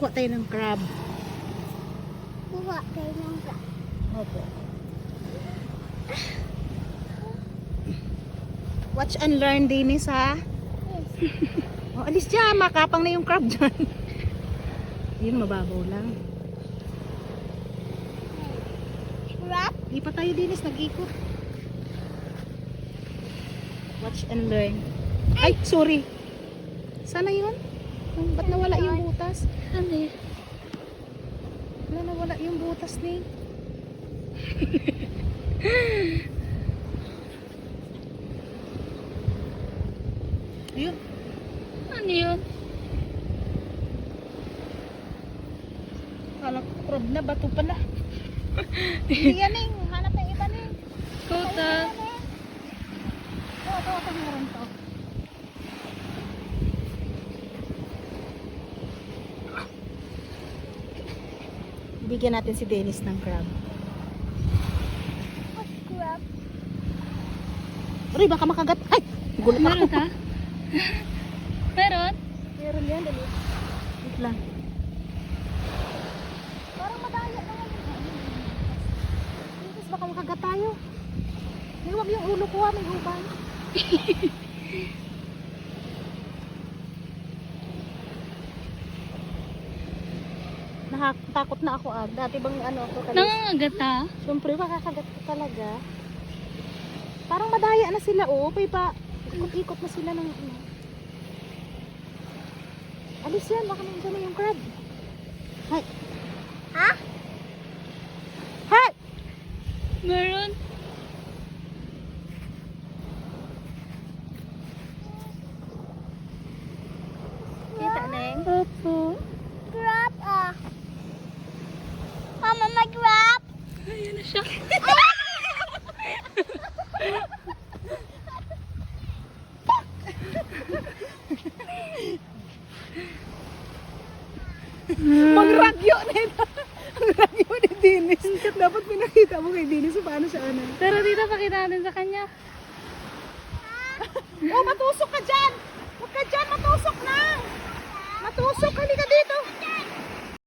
Kuha tayo ng crab. Kuha tayo ng crab. Opo. Watch and learn, Dennis, ha? Yes. Oh, alis dyan. Makapang na yung crab dyan. Yun, mababaw lang. Crab? Di pa tayo, Dennis. Nag-ikot. Watch and learn. Ay, sorry. Sana yun? Ba't nawala yung butas? Ano eh? Wala, nawala yung butas ni. Ayun. Ano yun? Kala ko crab na, bato pala. Hindi yan eh. Hanap ng iba na eh. Kuta. Ito, meron to. Bigyan natin si Dennis ng crab. Crab? Uy, baka makagat. Ay! Gulat Meron ako. ka? Meron? Meron yan, dali. Wait lang. Parang madaya naman. Dennis, baka makagat tayo. May wag yung ulo ko ha, may uban. Nakatakot na ako Dati bang ano ako kalis? Nangangagata? Siyempre makakagat ka talaga. Parang madaya na sila Pay pa. Ikot-ikot na sila ng ano. Alis yan, baka nandiyan na yung crab. Hay. Ha? Hay! Meron? Kita Neng? Opo. Crab Mama, may crab! Ayan na siya. Mangragyo na ito. Ang ragyo ni Dennis. Dapat pinakita mo kay Dennis paano siya ano. Pero dito pakita natin sa kanya. Matusok ka dyan! Huwag ka dyan, matusok na! Matusok, halika dito!